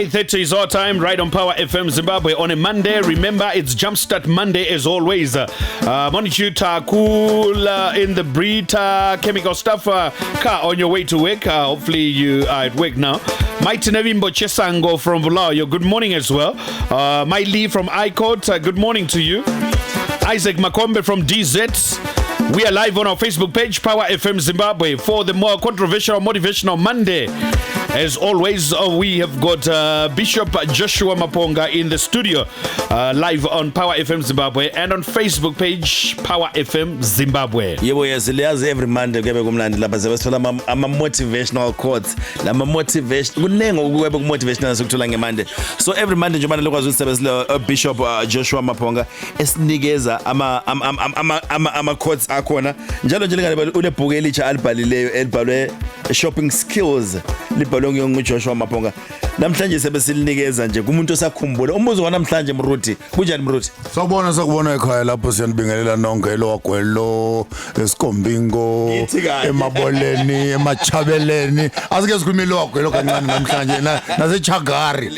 8:30 is our time, right on Power FM Zimbabwe on a Monday. Remember, it's Jumpstart Monday as always. Monichuta, cool in the Brita, chemical stuff, car on your way to work. Hopefully you are at work now. Mighty Nevimbo Chesango from Bulawayo, good morning as well. Maili from ICOT, good morning to you. Isaac Makombe from DZ. We are live on our Facebook page, Power FM Zimbabwe, for the more controversial, motivational Monday. As always, we have got Bishop Joshua Maponga in the studio, live on Power FM Zimbabwe and on Facebook page, Power FM Zimbabwe. Yes, every Monday, I'm a motivational quotes. I'm a motivational Monday. So every Monday, Bishop Joshua Maponga, Esnigeza, I'm a quotes akona. Njalo ulepugelicha albale shopping skills. Joshua Maponga namhlanje sebesinikeza nje kumuntu osakhumbula umbuzo wanamhlanje Mruti kunjani Mruti sakubona ekhaya lapho siyanibingelela nonke elogwelo esikombingo emaboleni emachabeleni asike sikhulumile elogwelo kancane namhlanje nasechagari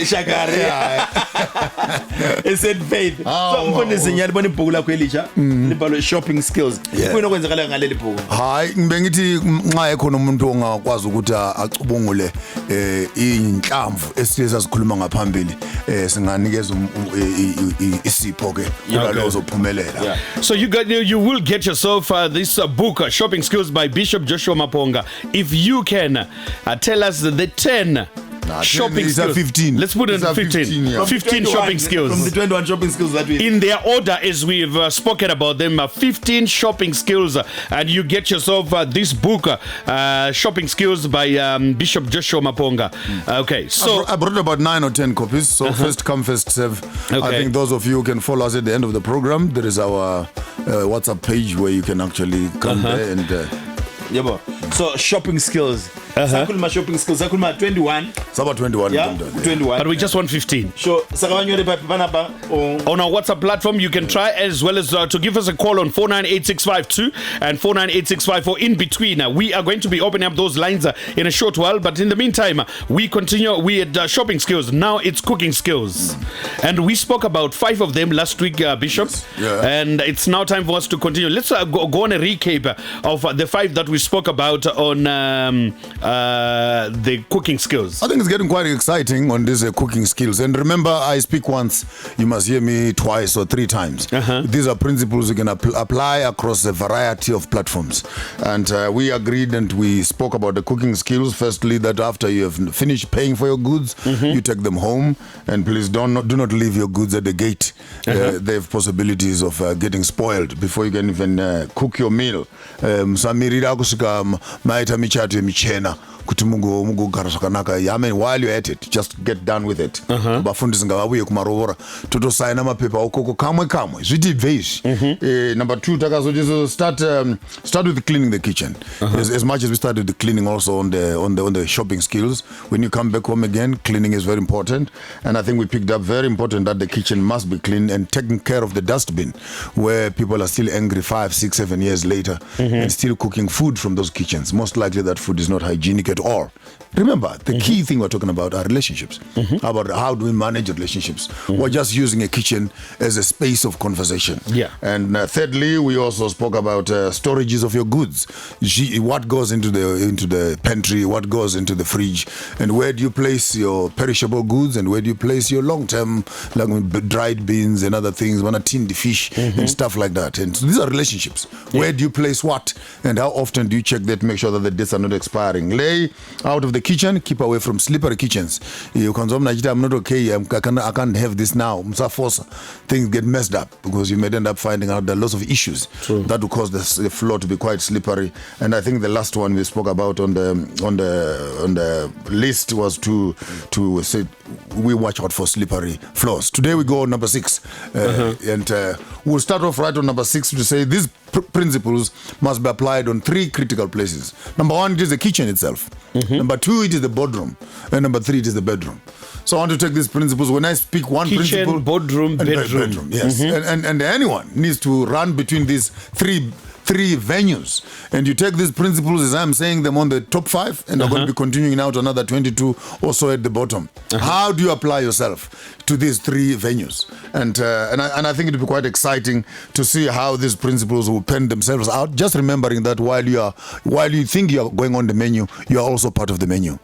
Said faith so mfundisi nyali bona ibhuku lakho elicha libhalwe shopping skills kuyini okwenzakala ngaleli bhuku hayi ngibengithi nxa ekhona umuntu ongakwazi ukuthi acubungule inhlamvu esiyeza sikhuluma ngaphambili singanikeza isipho ke kulalo zophumelela. So you will get yourself this book Shopping Skills by Bishop Joshua Maponga if you can tell us the 10 shopping skills. 15. Let's put it in 15. 15 shopping skills. From the 21 shopping skills that we in their order as we've spoken about them. 15 shopping skills, and you get yourself this book, Shopping Skills by Bishop Joshua Maponga. Okay, so I brought about 9 or 10 copies. So first come, first serve. Okay. I think those of you who can follow us at the end of the program, there is our WhatsApp page where you can actually come there and. So shopping skills. Sakulma shopping skills. Sakulma 21. It's about 21. Yeah, 21. But we just want 15. Sure. On our WhatsApp platform, you can try as well as to give us a call on 498652 and 498654. In between, we are going to be opening up those lines in a short while. But in the meantime, we continue with shopping skills. Now it's cooking skills. And we spoke about 5 of them last week, Bishop. Yes. Yeah. And it's now time for us to continue. Let's go on a recap of the 5 that we spoke about on the cooking skills. I think it's getting quite exciting on these cooking skills. And remember, I speak once, you must hear me twice or 3 times. These are principles you can apply across a variety of platforms. And we agreed and we spoke about the cooking skills. Firstly, that after you have finished paying for your goods, you take them home. And please do not leave your goods at the gate. They have possibilities of getting spoiled before you can even cook your meal. Kuti mungu gara zvakanaka. I mean, while you're at it, just get done with it. Bafundisi ngavabuye kumarovora totosaina mapepa okoko kamwe zvitibve izvi. Number 2 takazoti start with cleaning the kitchen. As much as we started the cleaning also on the shopping skills, when you come back home again, cleaning is very important. And I think we picked up very important that the kitchen must be clean and taking care of the dustbin, where people are still angry 5, 6, 7 years later and still cooking food from those kitchens. Most likely that food is not hygienic at all. Remember, the key thing we're talking about are relationships. About how do we manage relationships? We're just using a kitchen as a space of conversation. Yeah. And thirdly, we also spoke about storages of your goods. What goes into the pantry? What goes into the fridge? And where do you place your perishable goods? And where do you place your long-term, like dried beans and other things? When a tinned fish and stuff like that. And so these are relationships. Yeah. Where do you place what? And how often do you check that? Make sure that the dates are not expiring. Lay out of the kitchen, keep away from slippery kitchens. You can say, I'm not okay, I can't have this now. Things get messed up because you may end up finding out there are lots of issues. True. That will cause the floor to be quite slippery. And I think the last one we spoke about on the list was to say we watch out for slippery floors. Today we go on number 6, and we'll start off right on number 6 to say these principles must be applied on 3 critical places. Number 1, it is the kitchen itself. Number 2, it is the boardroom. And number 3, it is the bedroom. So I want to take these principles. When I speak one kitchen, principle, boardroom, bedroom. Yes. And anyone needs to run between these 3 3 venues. And you take these principles as I'm saying them on the top 5, and I'm going to be continuing now to another 22 or so at the bottom. How do you apply yourself to these 3 venues? And I think it will be quite exciting to see how these principles will pen themselves out. Just remembering that while you think you are going on the menu, you are also part of the menu.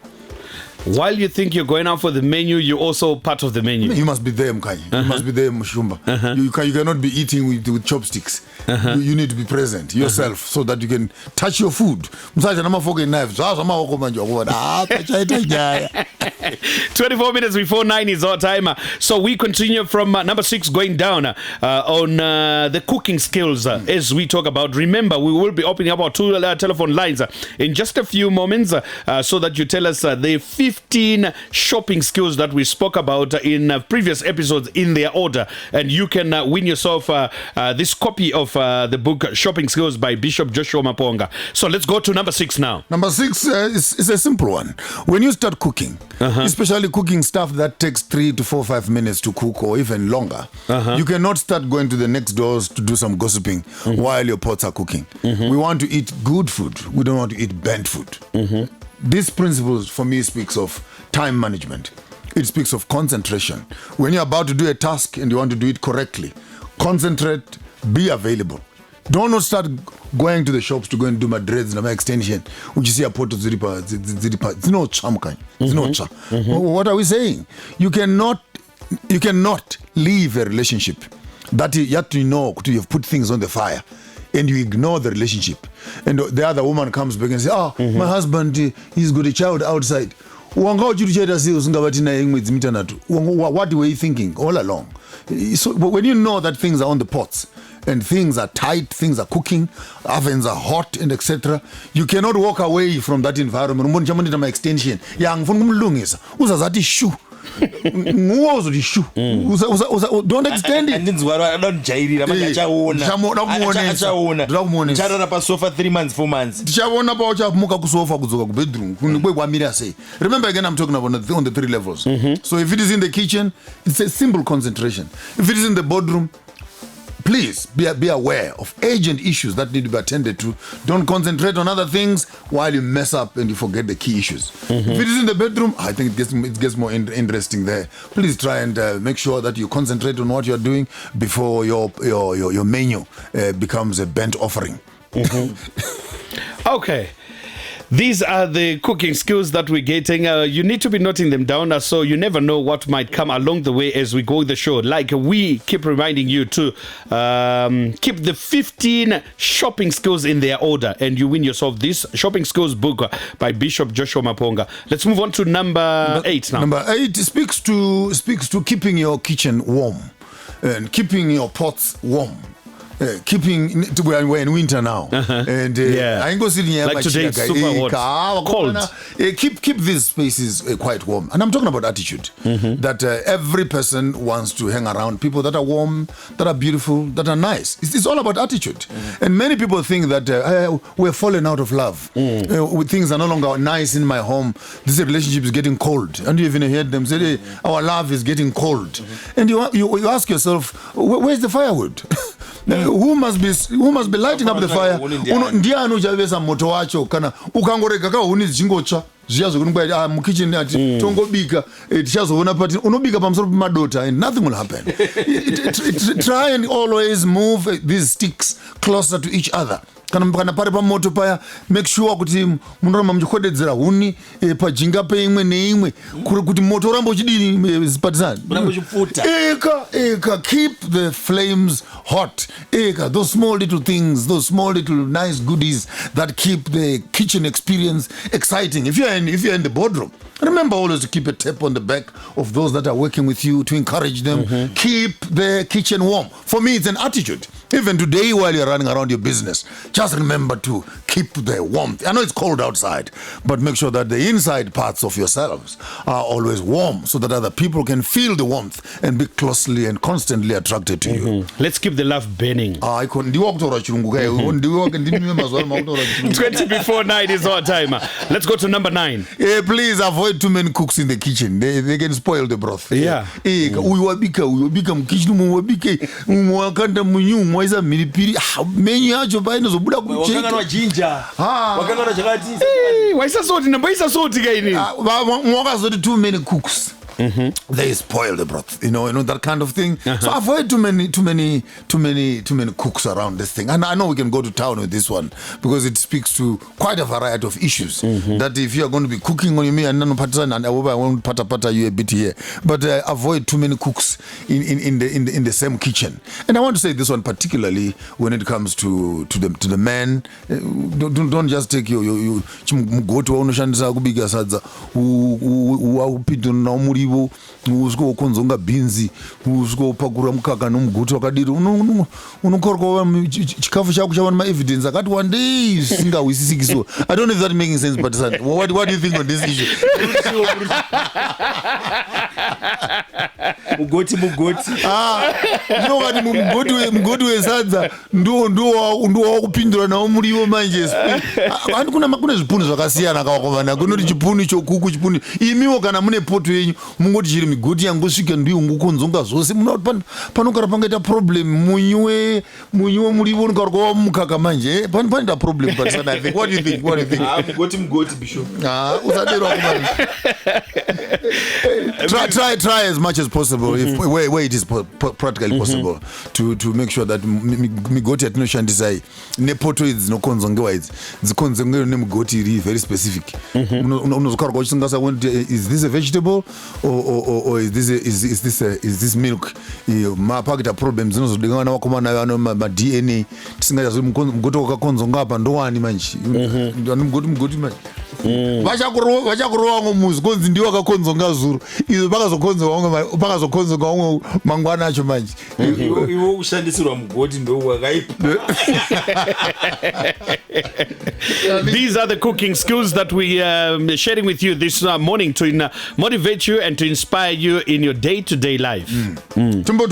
While you think you're going out for the menu, you're also part of the menu. You must be there, Mkhanyi. You must be there, Mushumba. You cannot be eating with chopsticks. You need to be present yourself so that you can touch your food. 24 minutes before 9 is our timer. So we continue from number 6 going down on the cooking skills as we talk about. Remember, we will be opening up our 2 telephone lines in just a few moments so that you tell us the 15 shopping skills that we spoke about in previous episodes in their order, and you can win yourself this copy of the book Shopping Skills by Bishop Joshua Maponga. So let's go to number 6 now. Number 6 is a simple one. When you start cooking, especially cooking stuff that takes 3 to 4, 5 minutes to cook or even longer, you cannot start going to the next doors to do some gossiping while your pots are cooking. We want to eat good food. We don't want to eat burnt food. This principle for me speaks of time management. It speaks of concentration. When you're about to do a task and you want to do it correctly, concentrate, be available. Don't not start going to the shops to go and do my dreads and my extension. Which you see a pot of ziripa. It's no charm kind. It's no charm. What are we saying? You cannot leave a relationship that you have to know you've put things on the fire, and you ignore the relationship, and the other woman comes back and says, my husband, he's got a child outside. What were you thinking all along? So when you know that things are on the pots and things are tight, things are cooking, ovens are hot, and etc., you cannot walk away from that environment. My extension, don't extend it. Sofa 3 months, 4 months. Remember again, I'm talking about on the 3 levels. So if it is in the kitchen, it's a simple concentration. If it is in the boardroom, please be aware of urgent issues that need to be attended to. Don't concentrate on other things while you mess up and you forget the key issues. If it is in the bedroom, I think it gets more interesting there. Please try and make sure that you concentrate on what you're doing before your menu becomes a burnt offering. Okay. These are the cooking skills that we're getting. You need to be noting them down so you never know what might come along the way as we go the show. Like we keep reminding you to keep the 15 shopping skills in their order, and you win yourself this shopping skills book by Bishop Joshua Maponga. Let's move on to number 8 now. Number 8 speaks to keeping your kitchen warm and keeping your pots warm. We're in winter now, and I ain't go sitting here like today it's super hot, cold. Keep these spaces quite warm, and I'm talking about attitude. That every person wants to hang around people that are warm, that are beautiful, that are nice. It's all about attitude, and many people think that we're falling out of love. Things are no longer nice in my home. This relationship is getting cold, and you even heard them say, hey, "Our love is getting cold," and you ask yourself, where's the firewood? Who must be lighting up the fire? Ndiani uchavesa moto wacho kana ukangoreka ka huni zichingotsva zviyazo kuningwa mukitchen ati tongobika tichazoona pati unobika pamusoro pemadota and nothing will happen. Try and always move these sticks closer to each other. Kana pari pamoto paya, make sure kuti munoramba muchikodedzera huni pajinga peimwe neimwe kuti moto urambe uchidini zipatisana. Eka keep the flames hot. Those small little things, those small little nice goodies that keep the kitchen experience exciting. If you're in the boardroom, remember always to keep a tap on the back of those that are working with you to encourage them. Keep the kitchen warm. For me, it's an attitude. Even today, while you're running around your business, just remember to keep the warmth. I know it's cold outside, but make sure that the inside parts of yourselves are always warm so that other people can feel the warmth and be closely and constantly attracted to you. Let's keep the love burning. 20 before 9 is our time. Let's go to number 9. 9. Please avoid too many cooks in the kitchen. They can spoil the broth. Yeah. Uyu wabika mkitchen umwe wabike umwe wakanda munyu umwe isa milipiri. Menyu yacho pa inozobuda kucheka. Wakanganwa ginger. Wakanganwa chakati. Waisa soti nambaisa soti kaini. Mwakazoti too many cooks. They spoil the broth, you know that kind of thing. So avoid too many cooks around this thing. And I know we can go to town with this one because it speaks to quite a variety of issues. That if you are going to be cooking on me and none pattern and I won't pata you a bit here, but avoid too many cooks in the same kitchen. And I want to say this one particularly when it comes to the men. Don't just take your go to unoshandisa kubiga sadza upidona murivo uziko konzonga binzi uziko pakura mukaka nomugutu wakadiri unokorwa chikafu chako chavana ma evidence akati one day singawisisiki. So I don't know if that making sense, but son, what do you think on this issue? Mugoti no kati mugoti wesadza ndo wakupindura nawo muriwo manje. Kuna zvipunu zvakasiyana kawakomana kunoti chipunu chokuku chipunu imiwo kana mune poto yenyu mungoti chiri migoti yangu svike ndiyo ngukonzonga zvose panogara pangaita problem munyu muriwo unokarwa mukaka manje panoita problem. But I think what do you think mugoti bishop usadero wakomana. Try as much as possible if where it is practically possible to make sure that migoti yatinoshandisa nepoto idzi dzinokonzongewa idzi dzikonzongewa nemigoti iri very specific. Unozokarwa uchisingasa is this a vegetable or is this milk? Mapakita problems dzinozodingana vakomana vano ma DNA tisingachazi mugoti wakakonzonga apa ndowani manje mugoti manje vachakurova wamwe muzi konzi ndiwo akakonzonga zuro izvo pakazokonzonga wamwe mangwana acho manje iwo kushandisirwa mugoti ndo wakaipa. These are the cooking skills that we are sharing with you this morning to motivate you and to inspire you in your day-to-day life. Tumbo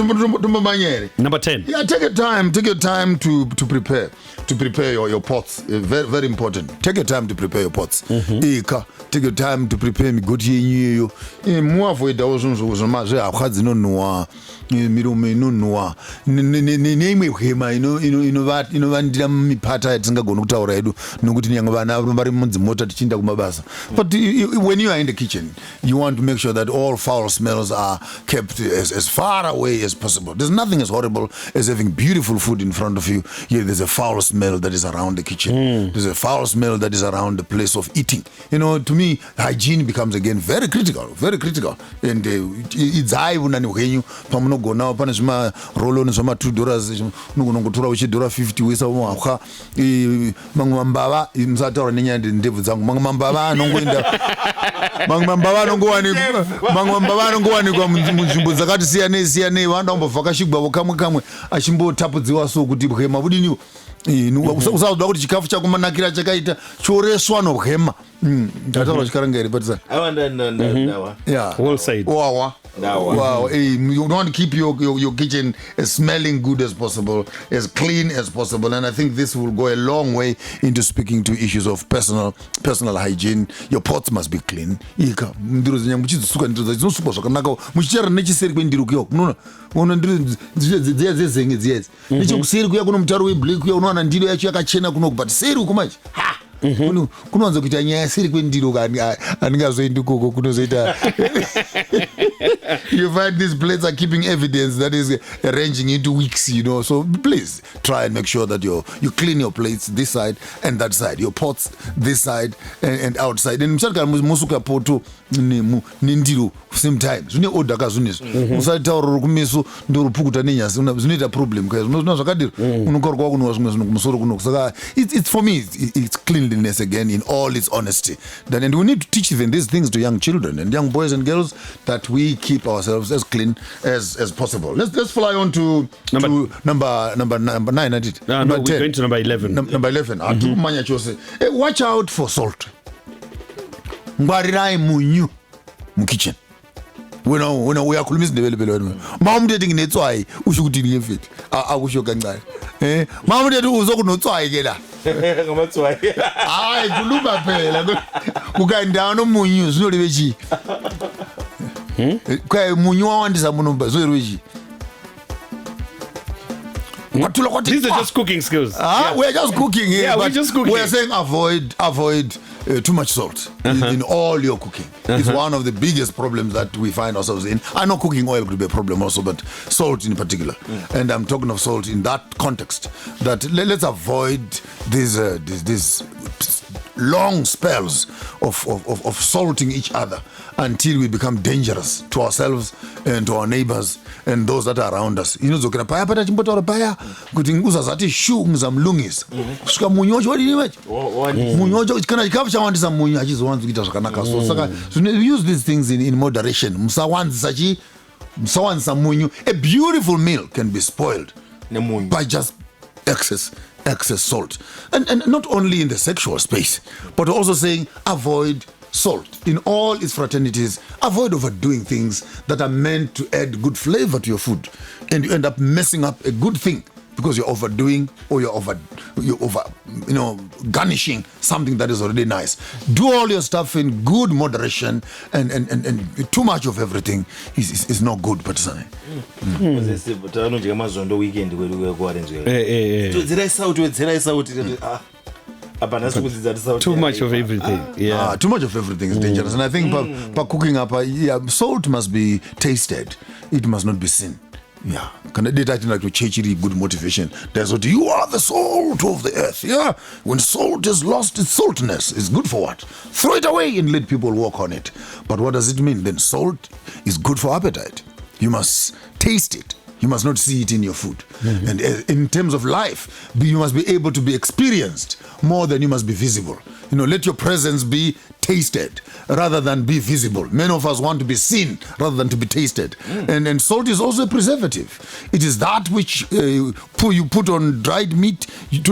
manyere. Number 10. Yeah, take your time to prepare your pots. Very, very important. Take your time to prepare your pots. Take your time to prepare migoti yenyu iyo. Muavoida uzvozvoma zvehabwa dzinonhuwa miromo inonhuwa neimwe hwema inovandira mipata yatisingagona kutaura yedu nokuti nyangwe vana vari mudzimota tichienda kumabasa. But when you are in the kitchen you want to make sure that all foul smells are kept as far away as possible. There's nothing as horrible as having beautiful food in front of you, yet there's a foul smell that is around the kitchen. There's a foul smell that is around the place of eating. To me hygiene becomes again very critical and it's high unani hwenyu pamunogona pane zvima roloni zvama $2 unongotora uchidhora 50 uisa mumahwa mamwe mambava musataura nenyaya ndebvu dzangu mamwe mambava anongowanikwa munzvimbo dzakati siyanei vanoda kumbovhakashigwavo kamwe achimbotapudziwa so kuti bwema budiniwo usazoda kuti chikafu chako manakira chakaita choreswa nohwema. Ndataura chikaranga here but Yeah, well said. Wow. You want to keep your kitchen as smelling good as possible, as clean as possible, and I think this will go a long way into speaking to issues of personal hygiene. Your pots must be clean. Ndiro zenyangu muchidzisuka ndiro dzinosukwa zvakanaka muchichera nechiseri kwendiro kuyo unoona ndiro dzezenge dziyedzi nechekuseri kuya kuno mutaro weblack kuya unowana ndiro yacho yakachena kuno but seri uko manje kunowanza kuita nyaya seri kwendiro andingazoendi koko kunozoita. You find these plates are keeping evidence that is arranging into weeks, so please try and make sure that you clean your plates this side and that side, your pots this side and outside. And mchaka musuka poto nindiro same time zvine order kazvinezvo musataura kumeso ndorupukuta nenyasi zvinoita problem kaizvo unozvina zvakadiro unokarwa kunwa zvimwe zvinhu kumusoro kuno saka it's for me it's cleanliness again in all its honesty. And we need to teach even these things to young children and young boys and girls that we keep ourselves as clean as possible. Let's fly on to number 9. I did. No, we're going to number 11. Number 11. Watch out for salt. Ngwarirai munyu mu kitchen. wena uyakhuluma isindebele phela wena mawumuntu ethi nginetswayi usho ukuthi ngiyemfethi akusho kancane mawumuntu ethi uzokunotswayi ke la ngamatswayi hayi khuluma phela ukanda nomunyu zinolibeji kwa munyu wandisa munomba zoyiroji. These are just cooking skills. We're just cooking here. Yeah, we're just cooking. We're saying avoid too much salt in all your cooking. It's one of the biggest problems that we find ourselves in. I know cooking oil could be a problem also, but salt in particular. And I'm talking of salt in that context. That let's avoid these long spells of salting each other until we become dangerous to ourselves and to our neighbors and those that are around us. You know, zokera paya pata chimbotora paya kuti nguzazati shu ngizamlungisa kusvika munyu wacho wadini wacho munyu wacho kana chikafu chawandisa munyu achizowanza kuita zvakanaka. So saka use these things in moderation. Musawanzisa munyu. A beautiful meal can be spoiled by just excess salt, and not only in the sexual space, but also saying avoid salt in all its fraternities. Avoid overdoing things that are meant to add good flavor to your food, and you end up messing up a good thing because you're overdoing or you're over garnishing something that is already nice. Do all your stuff in good moderation, and too much of everything is not good. But too much of everything. Yeah, too much of everything is dangerous. And I think by cooking up, salt must be tasted. It must not be seen. Yeah, can I did like to change good motivation? That's what you are, the salt of the earth. Yeah, when salt has lost its saltiness, it's good for what? Throw it away and let people walk on it. But what does it mean? Then salt is good for appetite. You must taste it. You must not see it in your food. And in terms of life, you must be able to be experienced more than you must be visible. You know, let your presence be tasted rather than be visible. Many of us want to be seen rather than to be tasted. And salt is also a preservative. It is that which you put on dried meat, and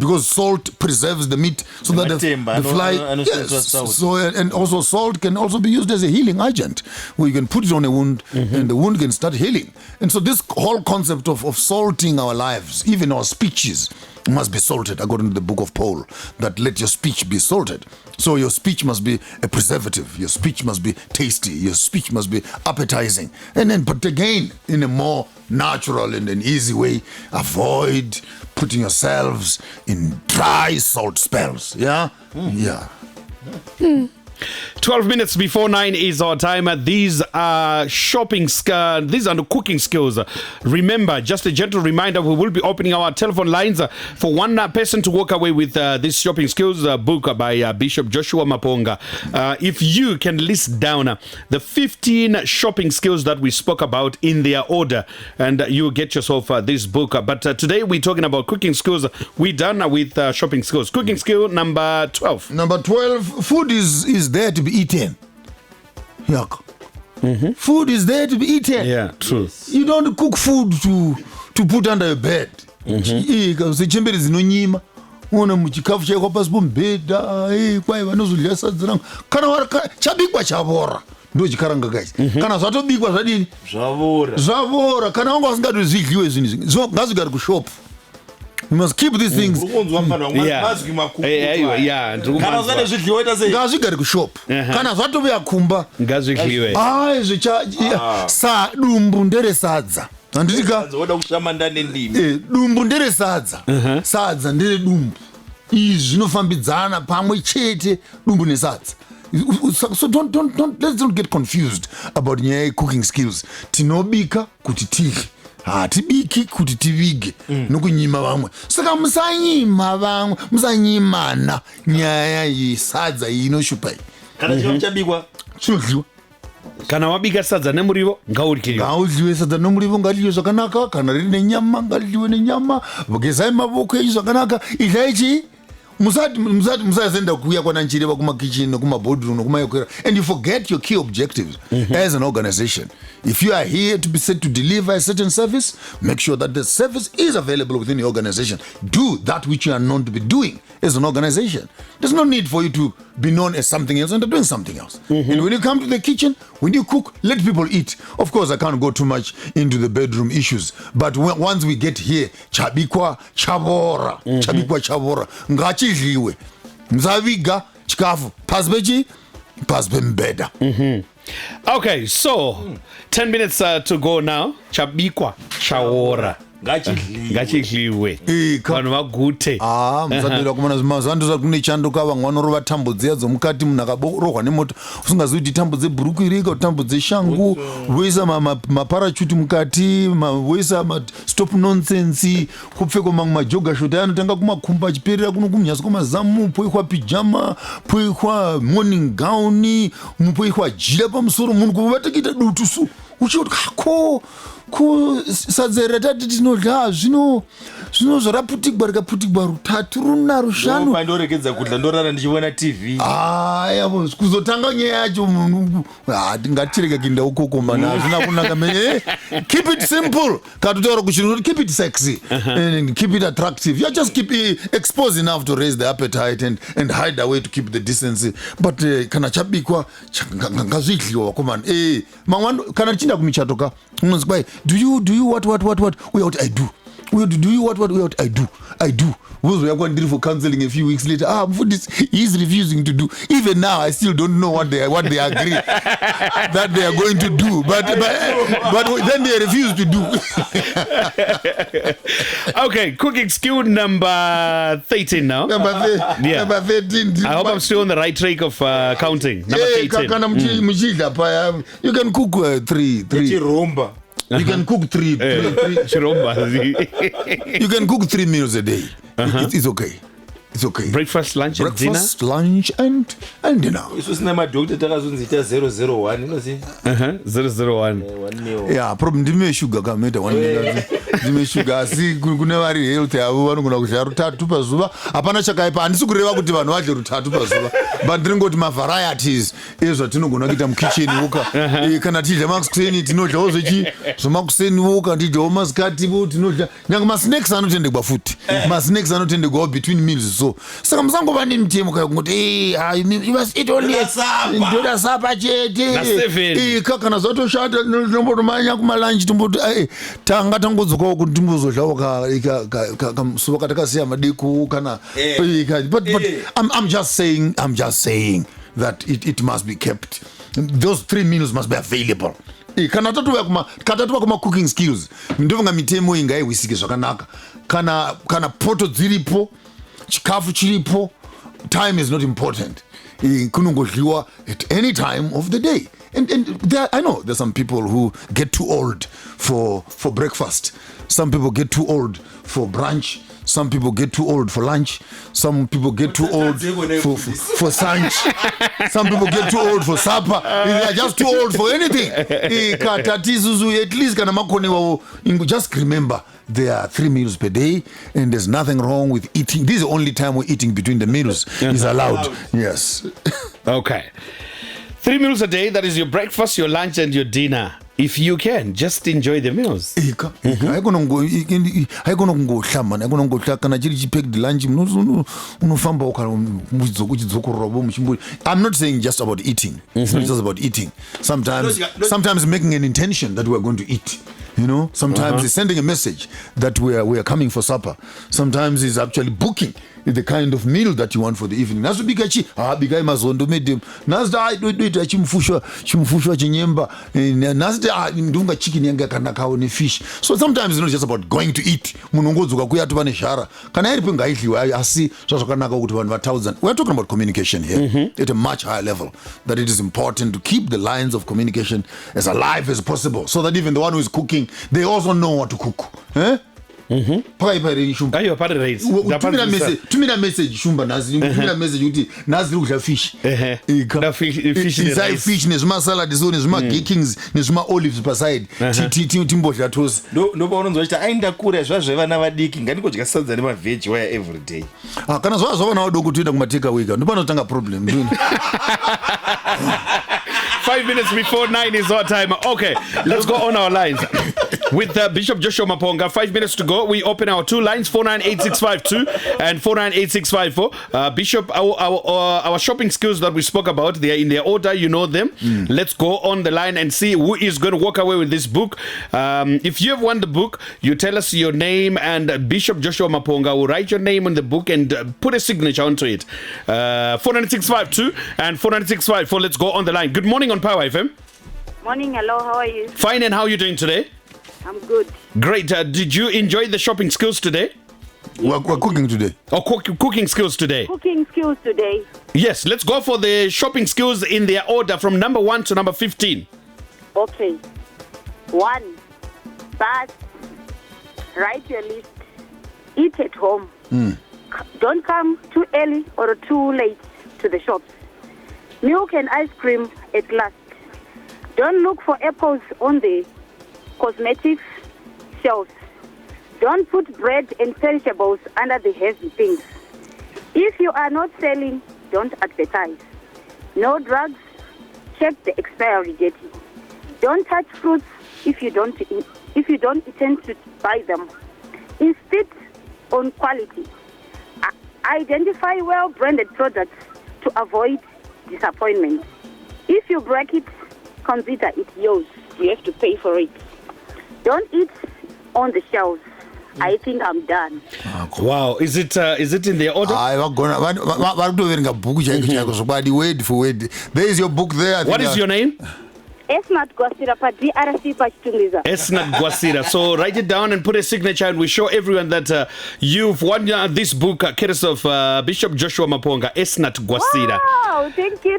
because salt preserves the meat so that the fly. Yes, so and also salt can also be used as a healing agent, where you can put it on a wound and the wound can start healing. And so this whole concept of salting our lives, even our speeches, must be salted, according to the book of Paul, that let your speech be salted. So your speech must be a preservative. Your speech must be tasty. Your speech must be appetizing. And then, but again, in a more natural and an easy way, avoid putting yourselves in dry salt spells. Yeah? Yeah. 12 minutes before 9 is our time. These are shopping skills. These are the cooking skills. Remember, just a gentle reminder, we will be opening our telephone lines for one person to walk away with this shopping skills book by Bishop Joshua Maponga. If you can list down the 15 shopping skills that we spoke about in their order, and you get yourself this book. But today we're talking about cooking skills. We're done with shopping skills. Cooking skill number 12. Number 12, food is there to be eaten. Food is there to be eaten. Yeah, true. You don't cook food to put under your bed. Sechembere zinonyima una muchikafu chako pasi pombeda kwai vanozodya sadza rangu kana chabikwa chavora ndo chikaranga guys. Kana zvatobikwa zvadini zvavora kana wanga usingatozvidliwe zvinhu ngazvigari kushop. You must keep these things. Ngazvigari kushop. Kana zvatobuya kumba ngazvidliwe. Sa dumbu ndere sadza. Anditika dumbu ndere sadza. Sadza ndere dumbu. Izvi zvinofambidzana pamwe chete dumbu nesadza. So let's don't get confused about cooking skills. Tinobika kuti tidye. Hatibiki kuti tivige nokunyima vamwe. Saka musanyima vamwe, musanyimana nyaya yesadza inoshupa. Kana chikafu chabikwa chinodliwa. Kana wabika sadza nemurivo ngaudliwe sadza nemurivo ngadliwe zvakanaka. Kana riri nenyama ngadliwe nenyama. Gezai mavoko zvakanaka. Idai musazenda kuya kwananchireva kumakitchen nokumaboardroom nokumayokwera, and you forget your key objectives as an organization. If you are here to be set to deliver a certain service, make sure that the service is available within the organization. Do that which you are known to be doing as an organization. There's no need for you to be known as something else and doing something else. And when you come to the kitchen, when you cook, let people eat. Of course, I can't go too much into the bedroom issues, but once we get here, chabikwa chavora, ngachidliwe, mzaviga chikafu, pasbechi, pasbembeda. Okay, so 10 minutes to go now. Chabikwa chavora. Ngachidliwe. Vanhu vagute. Muzadira kumana zvimazvandoza kune chandoka vamwe vanorova tambo dziya dzomukati munhu akarohwa nemoto usingazivi kuti tambo dzebhuruku iri kana tambo dzeshangu, voisa maparachuti mukati, voisa stop nonsense, kupfekwa mamwe majoga shoti anotanga kumakumba achiperera kuno kumnyasi kwamazamu, poikwa pijama, poikwa morning gown, poikwa jira pamusoro, munhu kuvatakita dutusu uchoti sadzera tati tinodya zvino zvaraputigwa rikaputigwa rutatu runa rushanu pandorekedza kudla ndorara ndichiona TV. Yavo kuzotanga nyaya yacho munhu ngatireke kuenda ukoko mana hazvina kunaka. Keep it simple. Katotaura kuchirungu, keep it sexy and keep it attractive. You just keep it exposed enough to raise the appetite and hide away to keep the decency. But kana chabikwa ngazvidliwa vakomana. Mangwando kana chinda kumichato ka unonzi kwai do you what what I do. Do you what I do. Who's going to for counseling a few weeks later? He's refusing to do. Even now, I still don't know what they agree that they are going to do. But then they refuse to do. Okay, cooking skill number 13 now. Number 13. I hope I'm still on the right track of counting. Number 13. You can cook three. You can cook three. You can cook 3 meals a day. It's okay. It's okay. Breakfast, lunch, and dinner. Breakfast, lunch, and dinner. Isu sina madokta takazonzita 001 inozi. 001. Yeah, problem ndime sugar kameta 1 meal. Ndime sugar asi kune vari health yavo vanogona kudya rutatu pazuva. Hapana chakaipa, handisi kureva kuti vanhu vadye rutatu pazuva. But ndringoti varieties ezvatinogona kuita mukitchen woka. Kana tidya makuseni tinodyawo zvomakuseni woka, tidyawo masikati tinodya. Nyangwe masnacks anotendekwa futi. Masnacks anotendekwa between meals. So musangova nemutemo kaya kungoti you must eat only ndoda sapa chete kana zvatoshata tombotomanya kumalunch tomboti tanga tangodzokawo kuti timbozodlawo kamusuva katakasiya madeko kana but I'm just saying that it must be kept. Those 3 meals must be available. Kana tatova kuma cooking skills ndofunga mitemo ingaiwisike zvakanaka kana poto dziripo, chikafu chiripo, time is not important. Kunongodliwa at any time of the day. And I know there's some people who get too old for breakfast. Some people get too old for brunch. Some people get too old for lunch. Some people get too old for lunch. Some people get too old for supper. They are just too old for anything. At least just remember there are 3 meals per day, and there's nothing wrong with eating. This is the only time we're eating between the meals is allowed. Yes. Okay. 3 meals a day, that is your breakfast, your lunch, and your dinner. If you can, just enjoy the meals. Haikona kungohlamana, haikona kungohla kana chiri chipacked lunch unofamba uchidzokorobo muchimburi. I'm not saying just about eating. It's not just about eating. Sometimes making an intention that we're going to eat. You know, sometimes it's sending a message that we are coming for supper. Sometimes it's actually booking the kind of meal that you want for the evening. Naso bikachi bigai mazondo medem. Nasda do chimfushwa chinyemba. Nasda ndunga chicken yanga kanakawo ne fish. So sometimes it's not just about going to eat. Munongodzuka kuya tubane shara. Kana iri penga idliwa asi zvakanaka kuti vanhu 1000. We're talking about communication here at a much higher level. That it is important to keep the lines of communication as alive as possible, so that even the one who is cooking, they also know what to cook. Pakaipare shumba. Ayo pare rates. Tumira message shumba nazi. Tumira message kuti nazi kudla fish. Da fish nezvima salad so nezvima geekings nezvima olives paside. Timbodla tosi. Ndo paunonzwa kuti ainda kure zvazvevana vadiki nganikodya sadza nemaveg waya every day. Kana zvavana vadoko toenda kuma take away. Ndo panotanga problem. 5 minutes before 9 is our time. Okay, let's go on our lines. With Bishop Joshua Maponga, 5 minutes to go. We open our two lines, 498652 and 498654. Bishop, our shopping skills that we spoke about, they are in their order, you know them. Let's go on the line and see who is going to walk away with this book. If you have won the book, you tell us your name, and Bishop Joshua Maponga will write your name on the book and put a signature onto it. 498652 and 498654. Let's go on the line. Good morning on Power FM. Morning, hello, how are you? Fine, and how are you doing today? I'm good. Great. Did you enjoy the shopping skills today? We're cooking today. Or cooking skills today? Cooking skills today. Yes, let's go for the shopping skills in their order from number 1 to number 15. Okay. 1. Fast. Write your list. Eat at home. Don't come too early or too late to the shops. Milk and ice cream at last. Don't look for apples on the cosmetics shelves. Don't put bread and perishables under the heavy things. If you are not selling, don't advertise. No drugs. Check the expiry date. Don't touch fruits if you don't intend to buy them. Insist on quality. Identify well-branded products to avoid disappointment. If you break it, consider it yours. You have to pay for it. Don't eat on the shelves. I think I'm done. Wow, is it in their order? There is your book there. What is your name? Esnat Gwasira pa DRC pa Chitungiza. Esnat Gwasira. So write it down and put a signature, and we show everyone that you've won this book, courtesy of Bishop Joshua Maponga. Esnat Gwasira. Wow, thank you.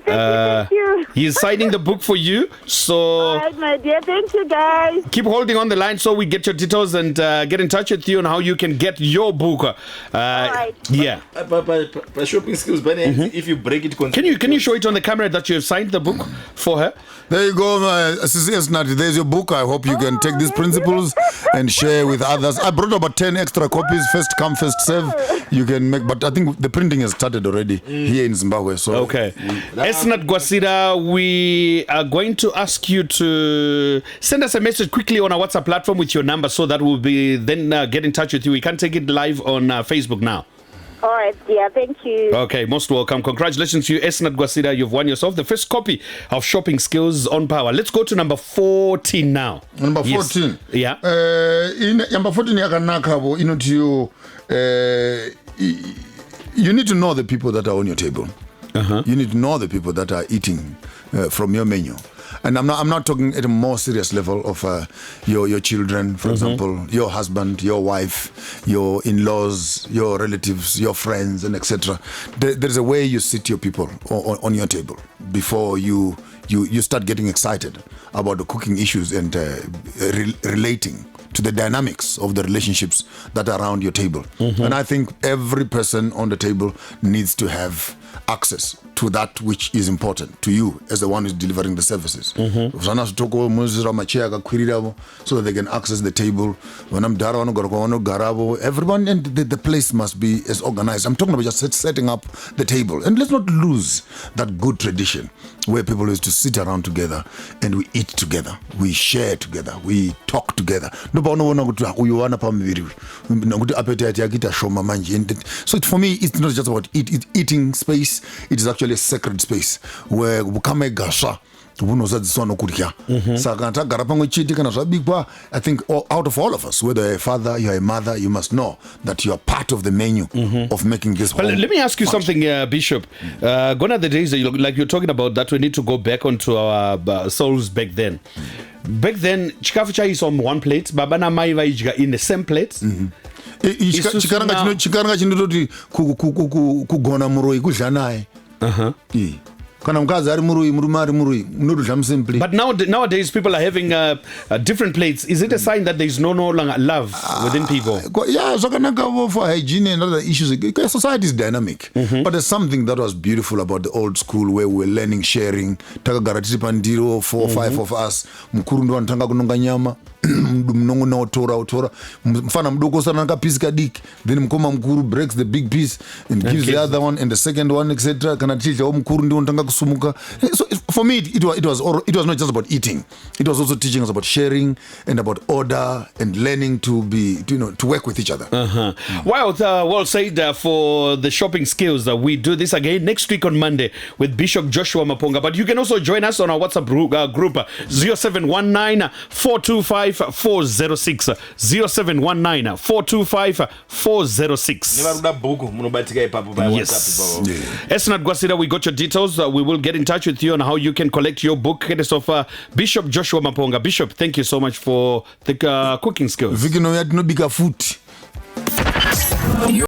He's signing the book for you. So all right, my dear, thank you guys. Keep holding on the line so we get your details and get in touch with you on how you can get your book. All right. Yeah. By shopping skills, but if you break it, can you show it on the camera that you have signed the book for her? There you go, there's your book. I hope you can take these principles and share with others. I brought about 10 extra copies. First come, first serve. You can make, but I think the printing has started already here in Zimbabwe. So okay. Esnat Gwasira, we are going to ask you to send us a message quickly on our WhatsApp platform with your number so that we'll be then get in touch with you. We can take it live on Facebook now. All right, yeah, thank you. Okay, most welcome. Congratulations to you, Esnat Gwasira. You've won yourself the first copy of Shopping Skills on Power. Let's go to number 14 now. Number 14. Yes. Yeah. In number 14, you need to know the people that are on your table. You need to know the people that are eating from your menu. And I'm not talking at a more serious level of your children, for example, your husband, your wife, your in-laws, your relatives, your friends, and etc. There's a way you sit your people on your table before you start getting excited about the cooking issues and relating to the dynamics of the relationships that are around your table. And I think every person on the table needs to have access to that which is important to you as the one who's delivering the services. So that they can access the table. Everyone and the place must be as organized. I'm talking about just setting up the table. And let's not lose that good tradition where people used to sit around together and we eat together, we share together, we talk together. So for me, it's not just about eating space, it is actually a sacred space where I think out of all of us, whether you're a father, you're a mother, you must know that you are part of the menu of making this home. Well, let me ask you something, Bishop. Gone are the days that you're talking about that we need to go back onto our souls back then. Back then, chikafu chai is on one plate, baba na mai vaijga in the same plate. Chikaranga chinototi kugona muroi kudla naye. kana mukadzi ari murui murume ari murui munododla musimply. But nowadays people are having different plates. Is it a sign that there is no longer love within people? Yeah, zvakanaka for hygiene and other issues. Society is dynamic, but there's something that was beautiful about the old school where we were learning sharing. Takagara tiri pandiro 4 or 5 of us. Mukuru ndo anatanga kunonga nyama. Mnongo na otora mfana mdoko sana nakapisi kadiki, then mkoma mkuru breaks the big piece and gives the other one and the second one, etc. Kana ticha mkuru ndio unatanga kusumuka. So for me it was not just about eating, it was also teaching us about sharing and about order and learning to be to work with each other. Well said for the shopping skills. We do this again next week on Monday with Bishop Joshua Maponga, but you can also join us on our WhatsApp group 0719 425 406 0719 425 406. Yes. Esnat Gwasira, we got your details. We will get in touch with you on how you can collect your book. Courtesy of Bishop Joshua Maponga. Bishop, thank you so much for the cooking skills. Vikino yatinobika food.